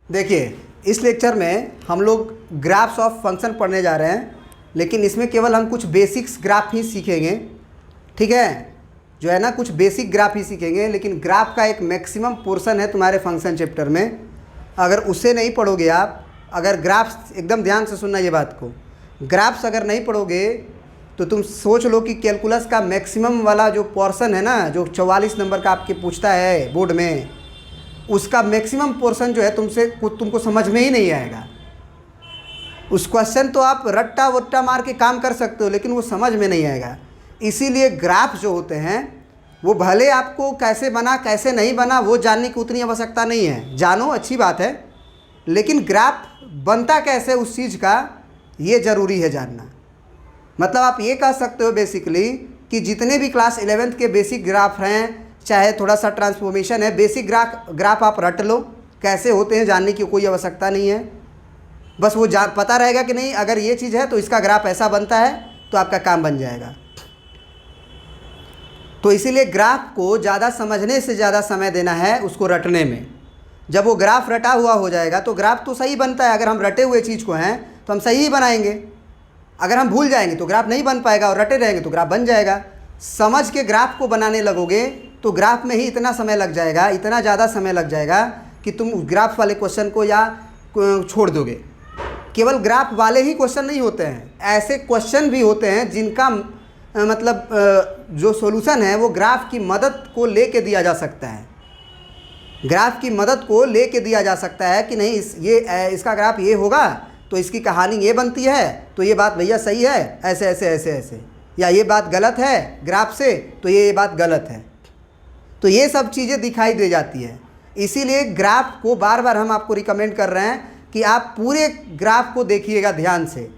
देखिए, इस लेक्चर में हम लोग ग्राफ्स ऑफ फंक्शन पढ़ने जा रहे हैं, लेकिन इसमें केवल हम कुछ बेसिक्स ग्राफ ही सीखेंगे। ठीक है, जो है ना, कुछ बेसिक ग्राफ ही सीखेंगे, लेकिन ग्राफ का एक मैक्सिमम पोर्शन है तुम्हारे फंक्शन चैप्टर में। अगर उसे नहीं पढ़ोगे आप, अगर ग्राफ्स, एकदम ध्यान से सुनना ये बात को, ग्राफ्स अगर नहीं पढ़ोगे तो तुम सोच लो कि कैलकुलस का मैक्सिमम वाला जो पोर्शन है ना, जो 44 नंबर का आपके पूछता है बोर्ड में, उसका मैक्सिमम पोर्शन जो है तुमको समझ में ही नहीं आएगा। उस क्वेश्चन तो आप रट्टा वट्टा मार के काम कर सकते हो, लेकिन वो समझ में नहीं आएगा। इसीलिए ग्राफ जो होते हैं वो भले आपको कैसे बना कैसे नहीं बना वो जानने की उतनी आवश्यकता नहीं है, जानो अच्छी बात है, लेकिन ग्राफ बनता कैसे उस चीज़ का ये ज़रूरी है जानना। मतलब आप ये कह सकते हो बेसिकली कि जितने भी क्लास 11th के बेसिक ग्राफ हैं, चाहे थोड़ा सा ट्रांसफॉर्मेशन है, बेसिक ग्राफ आप रट लो, कैसे होते हैं जानने की कोई आवश्यकता नहीं है। बस वो पता रहेगा कि नहीं, अगर ये चीज़ है तो इसका ग्राफ ऐसा बनता है, तो आपका काम बन जाएगा। तो इसीलिए ग्राफ को ज़्यादा समझने से ज़्यादा समय देना है उसको रटने में। जब वो ग्राफ रटा हुआ हो जाएगा तो ग्राफ तो सही बनता है। अगर हम रटे हुए चीज़ को हैं तो हम सही ही बनाएंगे। अगर हम भूल जाएंगे तो ग्राफ नहीं बन पाएगा, और रटे रहेंगे तो ग्राफ बन जाएगा। समझ के ग्राफ को बनाने लगोगे तो ग्राफ में ही इतना समय लग जाएगा, इतना ज़्यादा समय लग जाएगा कि तुम ग्राफ वाले क्वेश्चन को या छोड़ दोगे। केवल ग्राफ वाले ही क्वेश्चन नहीं होते हैं, ऐसे क्वेश्चन भी होते हैं जिनका मतलब जो सॉल्यूशन है वो ग्राफ की मदद को लेके दिया जा सकता है। ग्राफ की मदद को लेके दिया जा सकता है कि नहीं, इसका ग्राफ ये होगा तो इसकी कहानी ये बनती है, तो ये बात भैया सही है, ऐसे ऐसे ऐसे ऐसे, या ये बात गलत है ग्राफ से तो ये बात गलत है। तो ये सब चीज़ें दिखाई दे जाती है। इसीलिए ग्राफ को बार बार हम आपको रिकमेंड कर रहे हैं कि आप पूरे ग्राफ को देखिएगा ध्यान से।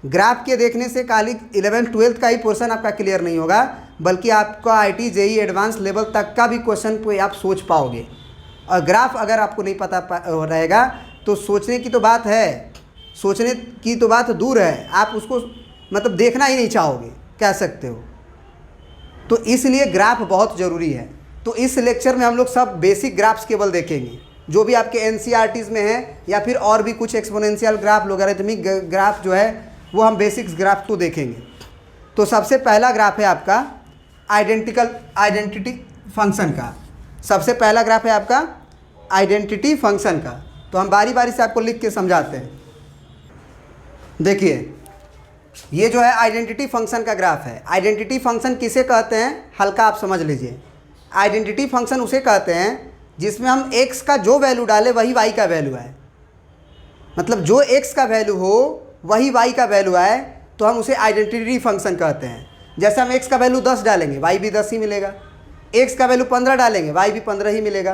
ग्राफ के देखने से खाली 11th 12th का ही पोर्शन आपका क्लियर नहीं होगा, बल्कि आपका आईटी जेई एडवांस लेवल तक का भी क्वेश्चन को आप सोच पाओगे। और ग्राफ अगर आपको नहीं पता रहेगा तो सोचने की तो बात है, सोचने की तो बात दूर है, आप उसको मतलब देखना ही नहीं चाहोगे, कह सकते हो। तो इसलिए ग्राफ बहुत ज़रूरी है। तो इस लेक्चर में हम लोग सब बेसिक ग्राफ्स केवल देखेंगे, जो भी आपके एनसीईआरटीज़ में है, या फिर और भी कुछ एक्सपोनेंशियल ग्राफ, लोगरिथमिक ग्राफ जो है वो हम बेसिक्स ग्राफ को देखेंगे। तो सबसे पहला ग्राफ है आपका आइडेंटिटी फंक्शन का। सबसे पहला ग्राफ है आपका आइडेंटिटी फंक्शन का। तो हम बारी बारी से आपको लिख के समझाते हैं। देखिए, ये जो है आइडेंटिटी फंक्शन का ग्राफ है। आइडेंटिटी फंक्शन किसे कहते हैं, हल्का आप समझ लीजिए। आइडेंटिटी फंक्शन उसे कहते हैं जिसमें हम x का जो वैल्यू डालें वही y का वैल्यू है। मतलब जो x का वैल्यू हो वही y का वैल्यू आए, तो हम उसे आइडेंटिटी फंक्शन कहते हैं। जैसे हम x का वैल्यू 10 डालेंगे y भी 10 ही मिलेगा, x का वैल्यू 15 डालेंगे y भी 15 ही मिलेगा।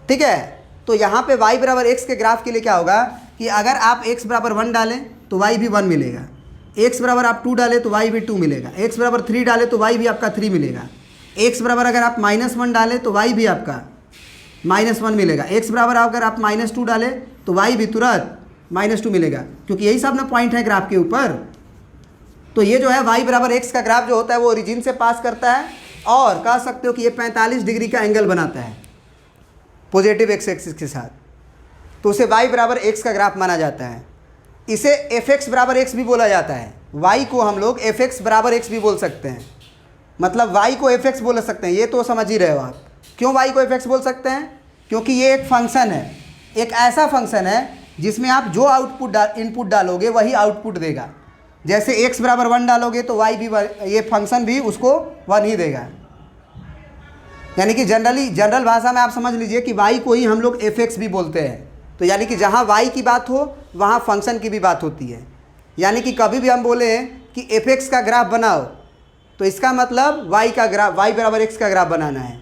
ठीक है, तो यहाँ पे y बराबर x के ग्राफ के लिए क्या होगा कि अगर आप x बराबर 1 डालें तो y भी 1 मिलेगा, x बराबर आप 2 डालें तो y भी 2 मिलेगा, x बराबर 3 डालें तो y भी आपका 3 मिलेगा, x बराबर अगर आप -1 डालें तो y भी आपका -1 मिलेगा, x बराबर अगर आप -2 डालें तो y भी तुरंत -2 मिलेगा, क्योंकि यही सब ना पॉइंट है ग्राफ के ऊपर। तो ये जो है y बराबर x का ग्राफ जो होता है वो ओरिजिन से पास करता है, और कह सकते हो कि ये 45 डिग्री का एंगल बनाता है पॉजिटिव x एक्सिस के साथ। तो उसे y बराबर x का ग्राफ माना जाता है। इसे fx बराबर x भी बोला जाता है। y को हम लोग fx बराबर x भी बोल सकते हैं, मतलब y को fx बोल सकते हैं। ये तो समझ ही रहे हो आप। क्यों y को fx बोल सकते हैं? क्योंकि ये एक फंक्शन है, एक ऐसा फंक्शन है जिसमें आप जो इनपुट डालोगे वही आउटपुट देगा। जैसे x बराबर 1 डालोगे तो y भी, ये फंक्शन भी उसको 1 ही देगा। यानी कि जनरल भाषा में आप समझ लीजिए कि y को ही हम लोग fx भी बोलते हैं। तो यानी कि जहाँ y की बात हो वहाँ फंक्शन की भी बात होती है। यानी कि कभी भी हम बोले कि fx का ग्राफ बनाओ तो इसका मतलब y बराबर x का ग्राफ बनाना है।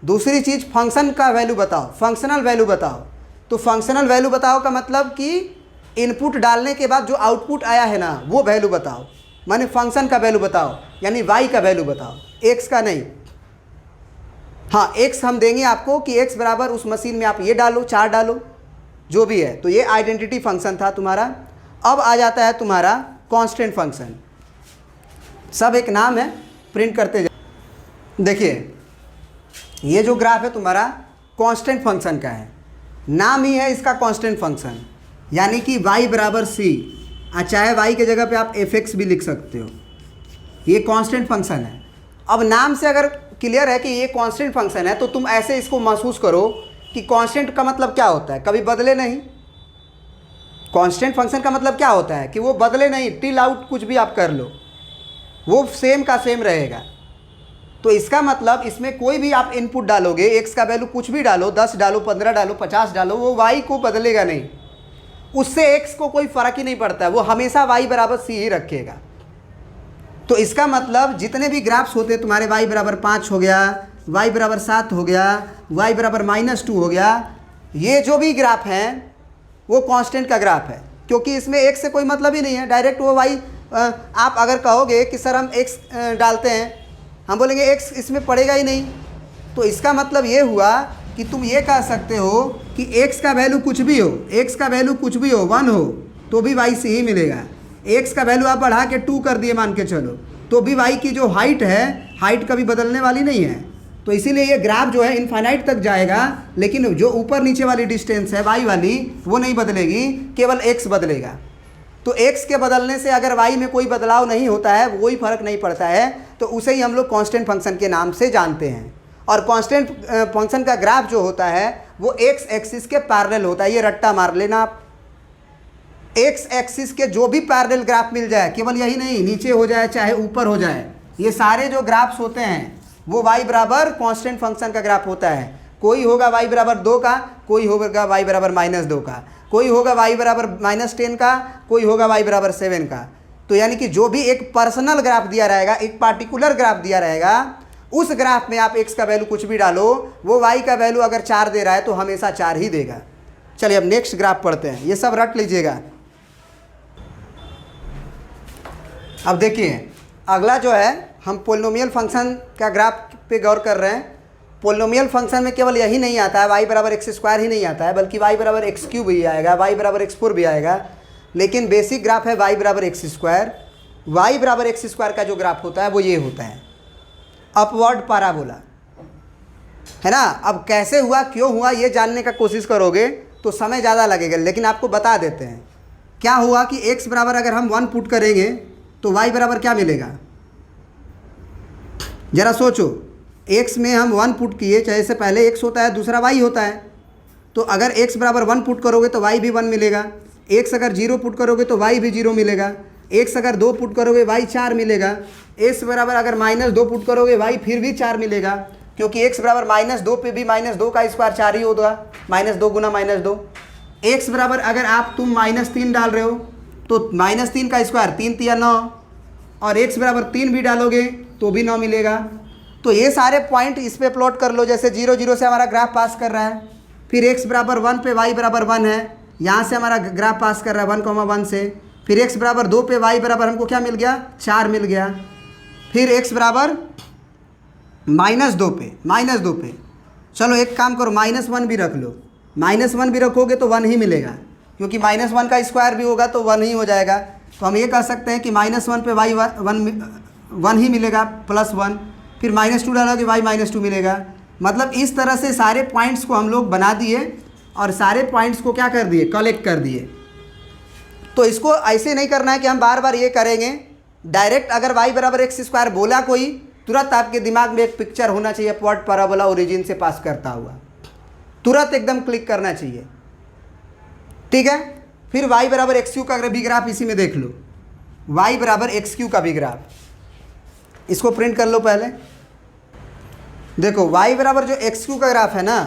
दूसरी चीज़ फंक्शन का वैल्यू बताओ, फंक्शनल वैल्यू बताओ। तो फंक्शनल वैल्यू बताओ का मतलब कि इनपुट डालने के बाद जो आउटपुट आया है ना वो वैल्यू बताओ, माने फंक्शन का वैल्यू बताओ, यानी y का वैल्यू बताओ, x का नहीं। हाँ, x हम देंगे आपको कि x बराबर उस मशीन में आप ये डालो, 4 डालो, जो भी है। तो ये आइडेंटिटी फंक्शन था तुम्हारा। अब आ जाता है तुम्हारा कांस्टेंट फंक्शन। सब एक नाम है, प्रिंट करते जाए। देखिए, ये जो ग्राफ है तुम्हारा कांस्टेंट फंक्शन का है। नाम ही है इसका कांस्टेंट फंक्शन, यानी कि y बराबर सी, चाहे y के जगह पे आप fx भी लिख सकते हो, ये कांस्टेंट फंक्शन है। अब नाम से अगर क्लियर है कि ये कांस्टेंट फंक्शन है, तो तुम ऐसे इसको महसूस करो कि कांस्टेंट का मतलब क्या होता है, कभी बदले नहीं। कांस्टेंट फंक्शन का मतलब क्या होता है कि वो बदले नहीं, टिल आउट कुछ भी आप कर लो वो सेम का सेम रहेगा। तो इसका मतलब इसमें कोई भी आप इनपुट डालोगे, x का वैल्यू कुछ भी डालो, 10 डालो, 15 डालो, 50 डालो, वो y को बदलेगा नहीं, उससे x को कोई फ़र्क ही नहीं पड़ता है, वो हमेशा y बराबर c ही रखेगा। तो इसका मतलब जितने भी ग्राफ्स होते हैं तुम्हारे, y बराबर 5 हो गया, y बराबर 7 हो गया, y बराबर -2 हो गया, ये जो भी ग्राफ हैं वो कांस्टेंट का ग्राफ है, क्योंकि इसमें x से कोई मतलब ही नहीं है। डायरेक्ट वो y, आप अगर कहोगे कि सर हम x डालते हैं, हम बोलेंगे x इसमें पड़ेगा ही नहीं। तो इसका मतलब ये हुआ कि तुम ये कह सकते हो कि x का वैल्यू कुछ भी हो, x का वैल्यू कुछ भी हो, 1 हो तो भी y से ही मिलेगा। x का वैल्यू आप बढ़ा के 2 कर दिए मान के चलो, तो भी y की जो हाइट है, हाइट कभी बदलने वाली नहीं है। तो इसीलिए ये ग्राफ जो है इनफाइनाइट तक जाएगा, लेकिन जो ऊपर नीचे वाली डिस्टेंस है y वाली, वो नहीं बदलेगी, केवल x बदलेगा। तो x के बदलने से अगर y में कोई बदलाव नहीं होता है, कोई फर्क नहीं पड़ता है, तो उसे ही हम लोग कांस्टेंट फंक्शन के नाम से जानते हैं। और कांस्टेंट फंक्शन का ग्राफ जो होता है वो x एक्सिस के पैरेलल होता है, ये रट्टा मार लेना आप। x एक्सिस के जो भी पैरेलल ग्राफ मिल जाए, केवल यही नहीं, नीचे हो जाए चाहे ऊपर हो जाए, ये सारे जो ग्राफ्स होते हैं वो y बराबर कांस्टेंट फंक्शन का ग्राफ होता है। कोई होगा y बराबर 2 का, कोई होगा y बराबर -2 का, कोई होगा y बराबर -10 का, कोई होगा y बराबर 7 का। तो यानी कि जो भी एक पर्सनल ग्राफ दिया रहेगा, एक पार्टिकुलर ग्राफ दिया रहेगा, उस ग्राफ में आप x का वैल्यू कुछ भी डालो, वो y का वैल्यू अगर 4 दे रहा है तो हमेशा 4 ही देगा। चलिए अब नेक्स्ट ग्राफ पढ़ते हैं, ये सब रट लीजिएगा। अब देखिए अगला जो है, हम पोलिनोमियल फंक्शन का ग्राफ पे गौर कर रहे हैं। पोलिनोमियल फंक्शन में केवल यही नहीं आता है, y बराबर x² ही नहीं आता है, बल्कि y बराबर x³ भी आएगा, y बराबर x4 भी आएगा, लेकिन बेसिक ग्राफ है y बराबर x²। y बराबर x² का जो ग्राफ होता है वो ये होता है, अपवर्ड पैराबोला, है ना। अब कैसे हुआ, क्यों हुआ, ये जानने का कोशिश करोगे तो समय ज़्यादा लगेगा, लेकिन आपको बता देते हैं। क्या हुआ कि x बराबर अगर हम 1 पुट करेंगे तो y बराबर क्या मिलेगा, ज़रा सोचो। x में हम 1 पुट किए, चाहे से पहले x होता है, दूसरा y होता है, तो अगर x बराबर 1 पुट करोगे तो y भी 1 मिलेगा, x अगर 0 पुट करोगे तो y भी 0 मिलेगा, x अगर 2 पुट करोगे y 4 मिलेगा, x बराबर अगर -2 पुट करोगे y फिर भी 4 मिलेगा, क्योंकि x बराबर -2 पे भी -2 का स्क्वायर 4 ही होगा, -2 गुना -2। x बराबर अगर आप तुम -3 डाल रहे हो तो -3 का स्क्वायर 3 तिया 9, और x बराबर 3 भी डालोगे तो भी 9 मिलेगा। तो ये सारे पॉइंट इस पे प्लॉट कर लो, जैसे 0 0 से हमारा ग्राफ पास कर रहा है, फिर x बराबर 1 पे y बराबर 1 है, यहाँ से हमारा ग्राफ पास कर रहा है 1,1 से, फिर x बराबर 2 पे y बराबर हमको क्या मिल गया, 4 मिल गया, फिर x बराबर -2 पे, चलो एक काम करो -1 भी रख लो, -1 भी रखोगे तो 1 ही मिलेगा, क्योंकि -1 का स्क्वायर भी होगा तो 1 ही हो जाएगा। तो हम ये कह सकते हैं कि -1 पे y 1 ही मिलेगा +1, फिर -2 डालोगे y -2 मिलेगा। मतलब इस तरह से सारे पॉइंट्स को हम लोग बना दिए और सारे पॉइंट्स को क्या कर दिए, कलेक्ट कर दिए। तो इसको ऐसे नहीं करना है कि हम बार बार ये करेंगे, डायरेक्ट अगर y बराबर x² बोला कोई, तुरंत आपके दिमाग में एक पिक्चर होना चाहिए, अपवर्ड पैराबोला ओरिजिन से पास करता हुआ, तुरंत एकदम क्लिक करना चाहिए, ठीक है। फिर y बराबर x³ का भी ग्राफ इसी में देख लो, y बराबर x³ का भी ग्राफ, इसको प्रिंट कर लो पहले। देखो y बराबर जो x³ का ग्राफ है ना,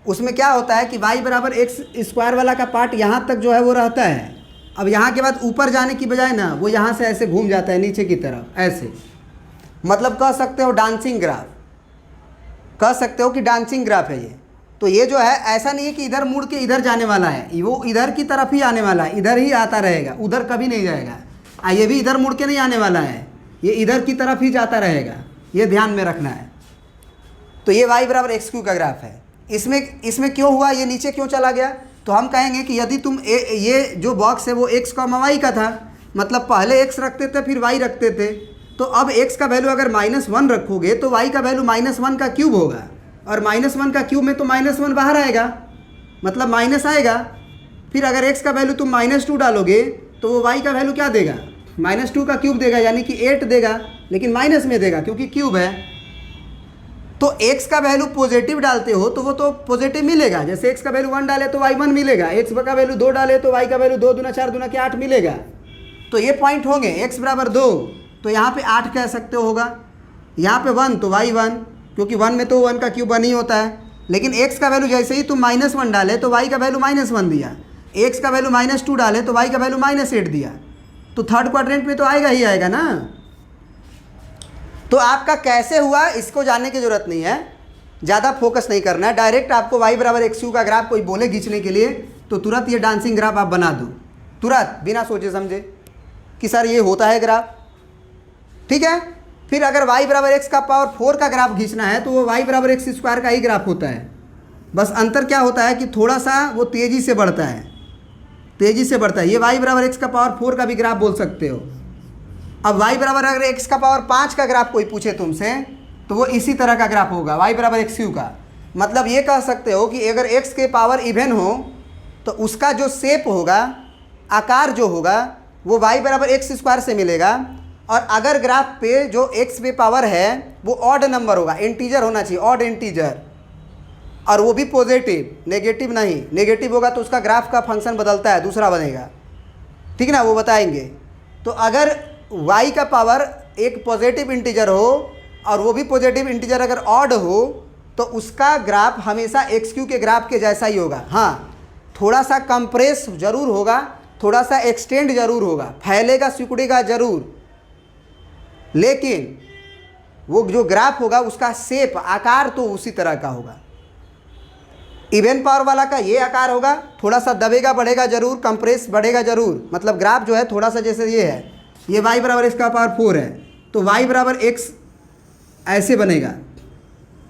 उसमें क्या होता है कि y बराबर x² वाला का पार्ट यहाँ तक जो है वो रहता है। अब यहाँ के बाद ऊपर जाने की बजाय ना वो यहाँ से ऐसे घूम जाता है नीचे की तरफ, ऐसे, मतलब कह सकते हो डांसिंग ग्राफ, कह सकते हो कि डांसिंग ग्राफ है ये। तो ये जो है ऐसा नहीं है कि इधर मुड़ के इधर जाने वाला है, वो इधर की तरफ ही आने वाला है, इधर ही आता रहेगा, उधर कभी नहीं जाएगा। ये भी इधर मुड़ के नहीं आने वाला है, ये इधर की तरफ ही जाता रहेगा, ये ध्यान में रखना है। तो ये y बराबर x³ का ग्राफ है। इसमें क्यों हुआ, ये नीचे क्यों चला गया, तो हम कहेंगे कि यदि तुम ये जो बॉक्स है वो x, y का था, मतलब पहले x रखते थे फिर y रखते थे, तो अब x का वैल्यू अगर -1 रखोगे तो y का वैल्यू -1 का क्यूब होगा, और -1 का क्यूब में तो -1 बाहर आएगा, मतलब माइनस आएगा। फिर अगर x का वैल्यू तुम -2 डालोगे तो वो y का वैल्यू क्या देगा, -2 का क्यूब देगा, यानी कि 8 देगा, लेकिन माइनस में देगा क्योंकि क्यूब है। तो x का वैल्यू पॉजिटिव डालते हो तो वो तो पॉजिटिव मिलेगा। जैसे x का वैल्यू 1 डाले तो y 1 मिलेगा, x का वैल्यू 2 डाले तो y का वैल्यू 2 दूना 4 दूना के 8 मिलेगा। तो ये पॉइंट होंगे x बराबर 2, तो यहाँ पे 8 कह सकते हो होगा, यहाँ पे 1 तो y 1, क्योंकि 1 में तो 1 का क्यूब 1 ही होता है। लेकिन x का वैल्यू जैसे ही तुम -1 डाले तो y का वैल्यू -1 दिया, x का वैल्यू -2 डाले तो y का वैल्यू -8 दिया, तो थर्ड क्वाड्रेंट में तो आएगा ही आएगा ना। तो आपका कैसे हुआ इसको जानने की ज़रूरत नहीं है, ज़्यादा फोकस नहीं करना है। डायरेक्ट आपको y बराबर XU का ग्राफ कोई बोले खींचने के लिए तो तुरंत ये डांसिंग ग्राफ आप बना दो, तुरंत बिना सोचे समझे कि सर ये होता है ग्राफ, ठीक है। फिर अगर y बराबर x का पावर 4 का ग्राफ खींचना है तो वो y बराबर x स्क्वायर का ही ग्राफ होता है। बस अंतर क्या होता है कि थोड़ा सा वो तेज़ी से बढ़ता है, तेज़ी से बढ़ता है। ये y बराबर x का पावर 4 का भी ग्राफ बोल सकते हो। अब y बराबर अगर x का पावर 5 का ग्राफ कोई पूछे तुमसे तो वो इसी तरह का ग्राफ होगा, y बराबर XU का। मतलब ये कह सकते हो कि अगर x के पावर इवन हो तो उसका जो शेप होगा, आकार जो होगा, वो y बराबर x स्क्वायर से मिलेगा। और अगर ग्राफ पे जो x पे पावर है वो ऑड नंबर होगा, इंटीजर होना चाहिए, ऑड इंटीजर, और वो भी पॉजिटिव, नेगेटिव नहीं। नेगेटिव होगा तो उसका ग्राफ का फंक्शन बदलता है, दूसरा बनेगा, ठीक ना, वो बताएंगे। तो अगर y का पावर एक पॉजिटिव इंटीजर हो और वो भी पॉजिटिव इंटीजर अगर ऑड हो तो उसका ग्राफ हमेशा XQ के ग्राफ के जैसा ही होगा। हाँ, थोड़ा सा कंप्रेस जरूर होगा, थोड़ा सा एक्सटेंड जरूर होगा, फैलेगा सिकुड़ेगा जरूर, लेकिन वो जो ग्राफ होगा उसका शेप, आकार तो उसी तरह का होगा। इवन पावर वाला का ये आकार होगा, थोड़ा सा दबेगा बढ़ेगा जरूर, कंप्रेस बढ़ेगा जरूर। मतलब ग्राफ जो है थोड़ा सा, जैसे ये है, ये y बराबर x का पावर 4 है तो y बराबर x ऐसे बनेगा।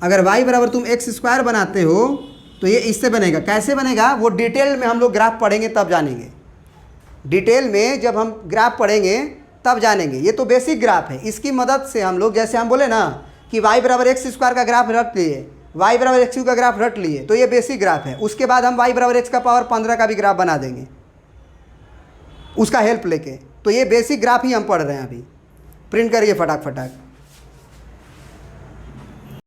अगर y बराबर तुम x स्क्वायर बनाते हो तो ये इससे बनेगा। कैसे बनेगा वो डिटेल में हम लोग ग्राफ पढ़ेंगे तब जानेंगे, डिटेल में जब हम ग्राफ पढ़ेंगे तब जानेंगे। ये तो बेसिक ग्राफ है, इसकी मदद से हम लोग, जैसे हम बोले ना कि y बराबर x स्क्वायर का ग्राफ रट लिए, y बराबर XU का ग्राफ रट लिए, तो ये बेसिक ग्राफ है। उसके बाद हम y बराबर x का पावर 15 का भी ग्राफ बना देंगे उसका हेल्प लेके। तो ये बेसिक ग्राफ ही हम पढ़ रहे हैं अभी। प्रिंट करिए फटाक फटाक।